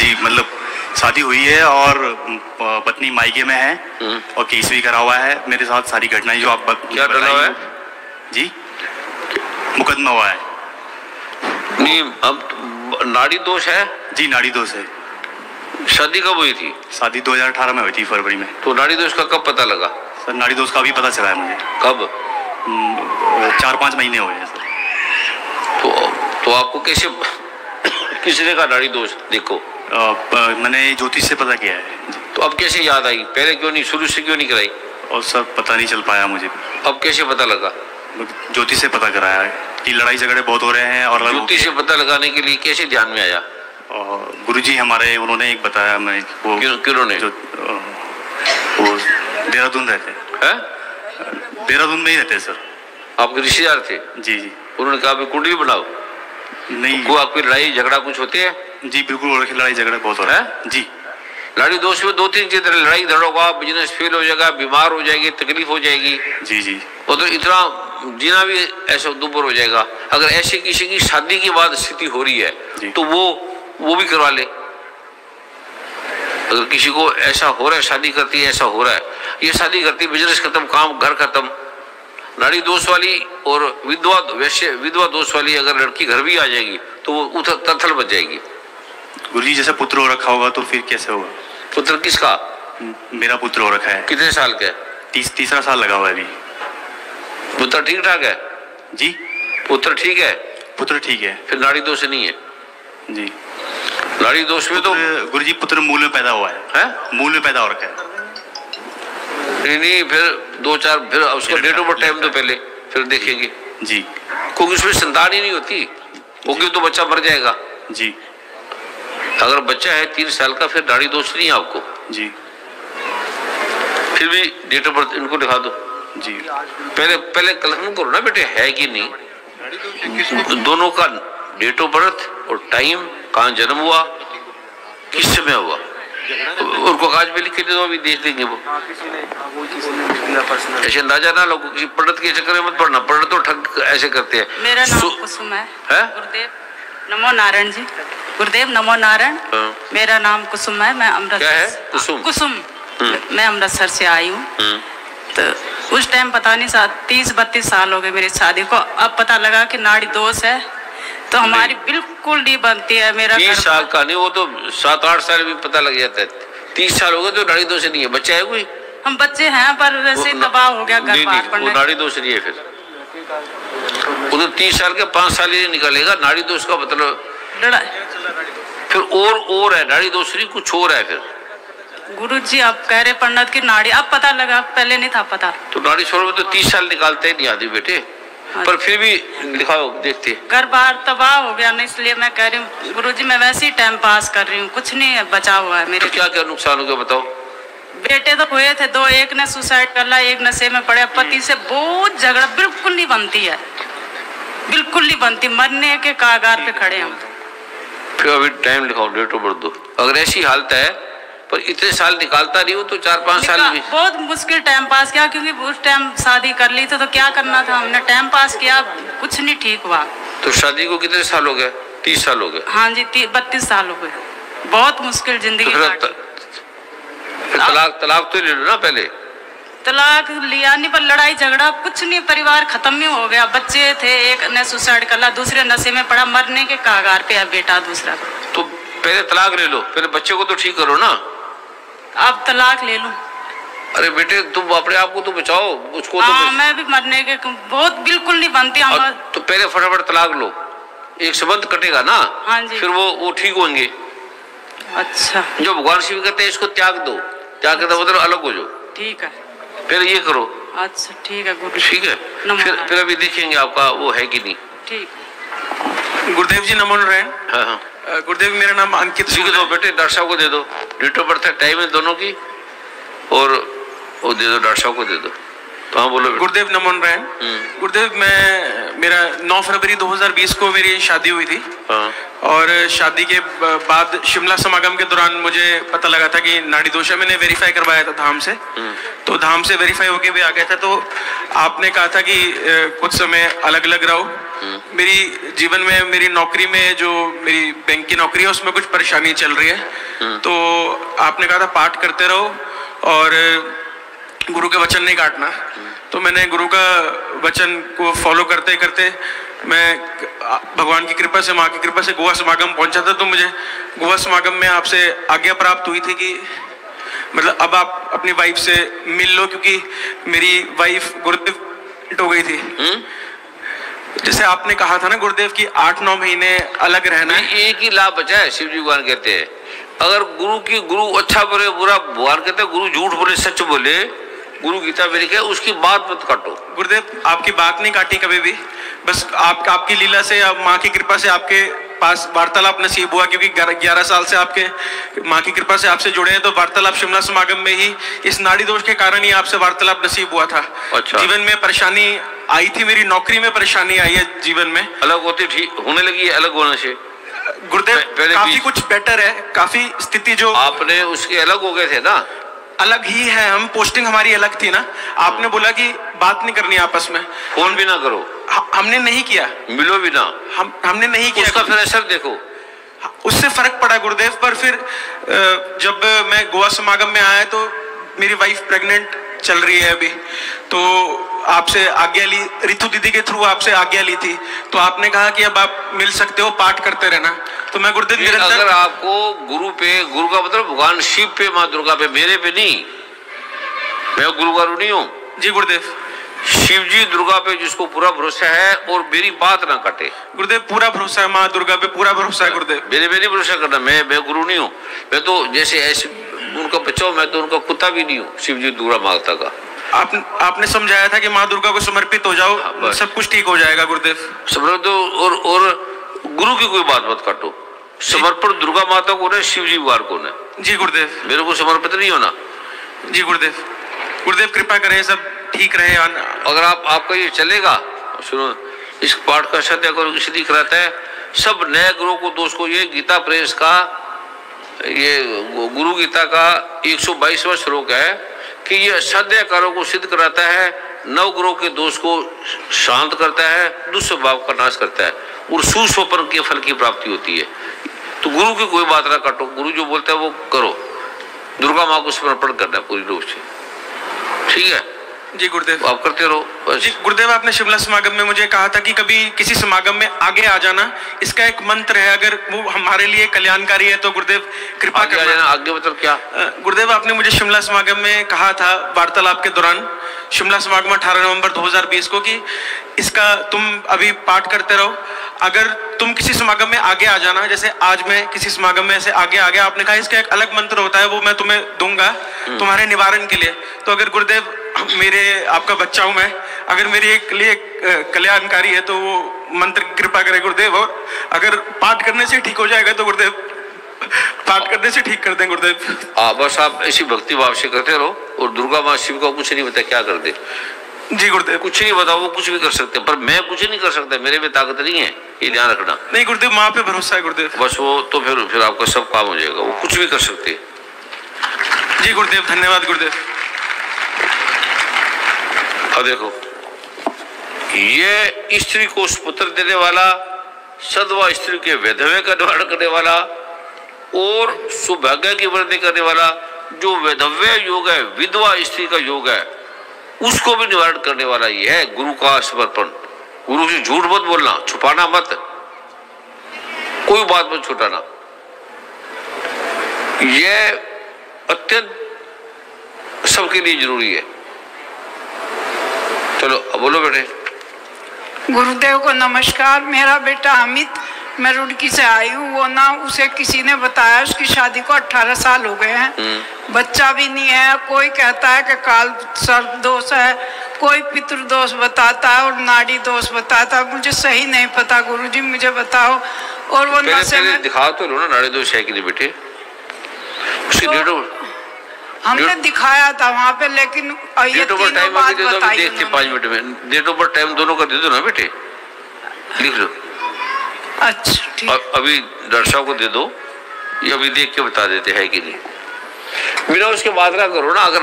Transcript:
जी, मतलब शादी हुई है और पत्नी मायके में है और केस भी करा हुआ है मेरे साथ। सारी घटनाएं जो आप क्या डला हुआ है जी, मुकदमा हुआ है। नहीं, अब नाड़ी दोष है जी, नाड़ी दोष है। शादी कब हुई थी? शादी 2018 में हुई थी, फरवरी में। तो नाड़ी दोष का कब पता लगा? सर नाड़ी दोष का अभी पता चला है मुझे। कब? 4-5 महीने हुए हैं सर। तो आपको कैसे किसने का नाड़ी दोष? देखो मैंने ज्योतिष से पता किया है। तो अब कैसे याद आई? पहले क्यों नहीं, शुरू से क्यों नहीं कराई? और सर पता नहीं चल पाया मुझे। अब कैसे पता लगा? ज्योतिष से पता कराया है कि लड़ाई झगड़े बहुत हो रहे हैं। और ज्योतिष से पता लगाने के लिए कैसे ध्यान में आया? गुरुजी हमारे, उन्होंने एक बताया। मैं वो किन्होंने? वो देहरादून रहते हैं। देहरादून में ही रहते हैं सर। आपके रिश्तेदार थे? जी जी। उन्होंने कहा कुंडली बनाओ। नहीं, को आपकी लड़ाई झगड़ा कुछ होते हैं? जी बिल्कुल, लड़ाई झगड़ा बहुत हो रहा है जी। नाड़ी दोष में 2-3 चीजें, लड़ाई झगड़ा, बिजनेस फेल हो जाएगा, बीमार हो जाएगी, तकलीफ हो जाएगी। जी जी। और तो इतना जीना भी ऐसा दुबर हो जाएगा। अगर ऐसे किसी की शादी के बाद स्थिति हो रही है तो वो भी करवा ले। अगर किसी को ऐसा हो रहा है, शादी करती है ऐसा हो रहा है, ये शादी करती, बिजनेस खत्म, काम घर खत्म, नाड़ी दोष वाली और विधवा दोष वाली अगर लड़की घर भी आ जाएगी तो वो तत्थल बच जाएगी। गुरुजी जैसे पुत्र हो रखा होगा तो फिर कैसे होगा? पुत्र किसका? मेरा पुत्र हो रखा है। कितने साल का है? तीसरा साल लगा हुआ है अभी। पुत्र ठीक ठाक है? जी, पुत्र ठीक है। पुत्र ठीक है। फिर नाड़ी दोष नहीं है जी। नाड़ी दोष में तो गुरुजी पुत्र मूल में पैदा हुआ है। मूल में पैदा हो रखा है। नहीं, फिर 2-4 फिर उसको डेट ऑफ टाइम तो पहले फिर देखेंगे जी, क्योंकि उसमें संतान ही नहीं होती, होगी तो बच्चा मर जाएगा जी। अगर बच्चा है 3 साल का फिर नाड़ी दोष नहीं है आपको जी। फिर भी डेट ऑफ बर्थ इनको दिखा दो जी। पहले कन्फर्म करो ना बेटे है कि नहीं। दोनों का डेट ऑफ बर्थ और टाइम, कहाँ जन्म हुआ, किस समय हुआ, उनको कागज पे लिख के दे दो, अभी देख लेंगे वो। ऐसे अंदाजा ना लोगों किसी पंडित के चक्कर में मत पड़ना, पंडित तो ठग ऐसे करते हैं। मेरा नाम कुसुम है। गुरुदेव नमो नारायण जी। गुरुदेव नमो नारायण। मेरा नाम कुसुम है। मैं अमृतसर। क्या है? कुसुम। मैं अमृतसर से आई हूँ। तो उस टाइम पता नहीं 30-32 साल हो गए मेरी शादी को। अब पता लगा कि नाड़ी दोष है तो हमारी बिल्कुल नहीं बनती है। मेरा 30 साल का नहीं, वो तो 7-8 साल भी पता लग जाता है। 30 साल हो गए तो नाड़ी दोष नहीं है। बच्चा है कोई? हम बच्चे हैं पर वैसे दबाव हो गया घर बाहर पढ़ने। नाड़ी दोष नहीं है फिर वो तो 30 साल के 5 साल ही निकलेगा। नाड़ी दोष का मतलब फिर और है, नाड़ी दोष नहीं कुछ और है फिर। गुरुजी आप कह रहे पंडित की नाड़ी, अब पता लगा, पहले नहीं था पता। तो नाड़ी छोड़ में तो 30 साल निकालते नहीं आदमी बेटे। पर फिर भी दिखाओ, देखते घर बाहर तबाह हो गया ना, इसलिए मैं कह रही हूँ गुरुजी मैं वैसे ही टाइम पास कर रही हूँ, कुछ नहीं बचा हुआ है मेरे। तो क्या नुकसान हो गया बताओ? बेटे तो हुए थे 2, एक ने सुसाइड कर लिया, एक नशे में पड़े। पति से बहुत झगड़ा, बिल्कुल नहीं बनती है, बिल्कुल नहीं बनती, मरने के कागार पे खड़े हम। फिर अभी टाइम लिखाओ, डेट ऑफ बर्थ दो। अगर ऐसी हालत है पर इतने साल निकालता नहीं हो तो 4-5 साल में बहुत मुश्किल टाइम पास किया, क्योंकि उस टाइम शादी कर ली थी तो क्या करना था, हमने टाइम पास किया, कुछ नहीं ठीक हुआ। तो शादी को कितने साल हो गए? 30 साल हो गए। हाँ जी, 32 साल हो गए। बहुत मुश्किल जिंदगी तो तलाक तो ले लो ना पहले। तलाक लिया नहीं पर लड़ाई झगड़ा कुछ नहीं, परिवार खत्म ही हो गया। बच्चे थे, एक ने सुसाइड कर लिया, दूसरे नशे में पड़ा, मरने के कागार पे है बेटा दूसरा। तो पहले तलाक ले लो, पहले बच्चे को तो ठीक करो ना। अब तलाक ले लूं? अरे बेटे तुम अपने आप को तो बचाओ, उसको तो मैं भी मरने के बहुत बिल्कुल नहीं बनती। तो पहले फटाफट तलाक लो, एक संबंध कटेगा ना। हाँ जी। फिर वो ठीक होंगे। अच्छा, जो भगवान शिव कहते हैं इसको त्याग दो, त्याग करता मतलब अलग हो जाओ। ठीक है, फिर ये करो। अच्छा ठीक है गुरु। ठीक है, फिर अभी देखेंगे आपका वो है कि नहीं। ठीक। गुरुदेव जी नमो नारायण। हाँ। गुरुदेव मेरा नाम अंकित। ठीक है, दो बेटे डॉक्टर साहब को दे दो, डेट ऑफ बर्थ टाइम है दोनों की, और वो दे दो डॉक्टर साहब को दे दो। हाँ बोलो। गुरुदेव नमो नारायण। गुरुदेव मेरा 9 फरवरी 2020 को मेरी शादी हुई थी। हाँ। और शादी के बाद शिमला समागम के दौरान मुझे पता लगा था कि नाड़ी दोष है। मैंने वेरीफाई करवाया था धाम से, तो धाम से वेरीफाई होके भी आ गया था। तो आपने कहा था कि कुछ समय अलग अलग रहो। मेरी जीवन में, मेरी नौकरी में, जो मेरी बैंक की नौकरी है उसमें कुछ परेशानी चल रही है। तो आपने कहा था पाठ करते रहो और गुरु के वचन नहीं काटना। तो मैंने गुरु का वचन को फॉलो करते करते मैं भगवान की कृपा से, माँ की कृपा से गोवा समागम पहुंचा था। तो मुझे गोवा समागम में आपसे आज्ञा प्राप्त हुई थी कि मतलब अब आप अपनी वाइफ से मिल लो, क्योंकि मेरी वाइफ गुरुदेव हो गई थी। जैसे आपने कहा था ना गुरुदेव की 8-9 महीने अलग रहना है। एक ही लाभ बचा है, शिव जी भगवान कहते हैं अगर गुरु अच्छा बोले बुरा, भगवान कहते हैं गुरु झूठ बोले सच बोले, गुरु गीता में लिखा है उसकी बात मत काटो। गुरुदेव आपकी बात नहीं काटी कभी भी, बस आपकी लीला से, माँ की कृपा से आपके पास वार्तालाप नसीब हुआ, क्योंकि 11 साल से आपके माँ की कृपा से आपसे जुड़े हैं। तो वार्तालाप शिमला समागम में ही इस नाड़ी दोष के कारण ही आपसे वार्तालाप नसीब हुआ था। अच्छा। जीवन में परेशानी आई थी, मेरी नौकरी में परेशानी आई है जीवन में। अलग होती ठीक होने लगी है, अलग होने से गुरुदेव काफी कुछ बेटर है, काफी स्थिति जो आपने उसके अलग हो गए थे ना, अलग ही है। हम पोस्टिंग हमारी अलग थी ना। आपने बोला कि बात नहीं करनी आपस में, फोन भी ना करो। हमने नहीं किया, मिलो भी ना, हमने नहीं किया। उसका फिर असर देखो, उससे फर्क पड़ा गुरुदेव। पर फिर जब मैं गोवा समागम में आया तो मेरी वाइफ प्रेग्नेंट चल रही है अभी। तो आपसे आज्ञा ली, रितु दीदी के थ्रू आपसे आज्ञा ली थी। तो आपने कहा कि अब आप मिल सकते हो, पाठ करते रहना। तो मैं गुरुदेव निरंतर, अगर आपको गुरु पे, गुरु का मतलब भगवान शिव पे, माँ दुर्गा पे, मेरे पे नहीं, मैं गुरु का ऋणी हूँ। जी गुरुदेव। शिव जी दुर्गा पे जिसको पूरा भरोसा है और मेरी बात ना कटे। गुरुदेव पूरा भरोसा है, माँ दुर्गा पे पूरा भरोसा है गुरुदेव। मेरे पे नहीं भरोसा करना, मैं गुरु नहीं हूँ। मैं तो जैसे ऐसे उनका बच्चा हूँ, मैं तो उनका कुत्ता भी नहीं हूँ। शिव जी दुर्गा माता का आपने समझाया था कि माँ दुर्गा को समर्पित हो जाओ, सब कुछ ठीक हो जाएगा गुरुदेव। समर्पित और गुरु की कोई बात मत काटो। समर्पण दुर्गा माता को है, शिव जी भगवान को है। जी गुरुदेव। मेरे को समर्पित नहीं होना। जी गुरुदेव। गुरुदेव कृपा करें सब ठीक रहे। अगर आपका ये चलेगा, सुनो, इस पाठ का सत्य गुरु सिद्धि कराता है। सब नए गुरु को दोस्त ये गीता प्रेस का, ये गुरु गीता का 122वां श्लोक है कि ये सद्य कार्यों को सिद्ध कराता है, नव ग्रहों के दोष को शांत करता है, दुष्स्वभाव का नाश करता है और सुस्वप्न के फल की प्राप्ति होती है। तो गुरु की कोई बात ना काटो, गुरु जो बोलता है वो करो। दुर्गा माँ को समर्पण करना है पूरी रूप से, ठीक है? जी गुरुदेव। आप करते रहो। जी गुरुदेव, आपने शिमला समागम में मुझे कहा था कि कभी किसी समागम में आगे आ जाना, इसका एक मंत्र है, अगर वो हमारे लिए कल्याणकारी है तो गुरुदेव कृपा करना। आगे मतलब क्या? गुरुदेव आपने मुझे शिमला समागम में कहा था वार्तालाप के दौरान, शिमला समागम 18 नवंबर 2020 को, कि इसका तुम अभी पाठ करते रहो, अगर तुम किसी समागम में आगे आ जाना, जैसे आज मैं किसी समागम में ऐसे आगे आ गया, आपने कहा इसका एक अलग मंत्र होता है, वो मैं तुम्हें दूंगा तुम्हारे निवारण के लिए। तो अगर गुरुदेव मेरे आपका बच्चा हूं मैं, अगर मेरे एक लिए कल्याणकारी है तो वो मंत्र कृपा करे गुरुदेव। और अगर पाठ करने से ठीक हो जाएगा तो गुरुदेव पाठ करने से ठीक कर दें गुरुदेव। बस आप ऐसी भक्ति भाव से करते रहो और दुर्गा माँ शिव का कुछ नहीं बता क्या कर दे। जी गुरुदेव। कुछ नहीं बताओ, वो कुछ भी कर सकते हैं, पर मैं कुछ नहीं कर सकता, मेरे में ताकत नहीं है, ये ध्यान रखना। नहीं गुरुदेव, माँ पे भरोसा है गुरुदेव। बस वो तो फिर आपका सब काम हो जाएगा, वो कुछ भी कर सकते हैं। जी गुरुदेव, धन्यवाद गुरुदेव। अब देखो, ये स्त्री को पुत्र देने वाला, सदवा स्त्री के वैधव्य का निवारण करने वाला और सौभाग्य की वृद्धि करने वाला, जो वैधव्य योग है, विधवा स्त्री का योग है, उसको भी निवारण करने वाला ये है गुरु का समर्पण। गुरु से झूठ मत बोलना, छुपाना मत, कोई बात मत छुटाना। ये अत्यंत सबके लिए जरूरी है। चलो अब बोलो बेटे। गुरुदेव को नमस्कार। मेरा बेटा अमित, मैं रुड़की से आई हूँ। वो ना, उसे किसी ने बताया उसकी शादी को 18 साल हो गए हैं, बच्चा भी नहीं है। कोई कहता है कि काल सर्प दोष है, कोई पितृ दोष बताता है और नाड़ी दोष बताता है। मुझे सही नहीं पता गुरुजी, मुझे बताओ। और वो नशे में दिखाओ तो लो ना, नाड़ी दोष है कि नहीं बेटे? उसकी डेट हमने दिखाया था वहाँ पे, लेकिन ये डेट ऑफ बर्थ तीनों टाइम बात अभी दे दो, बताई अभी देखते 5 मिनट में। डेट ऑफ बर्थ टाइम दोनों का दे दो ना बेटे, लिख लो। अच्छा ठीक। अभी डॉक्टर साहब को दे दो, ये अभी देख के बता देते हैं कि नहीं। बिना उसके बात ना करो ना। अगर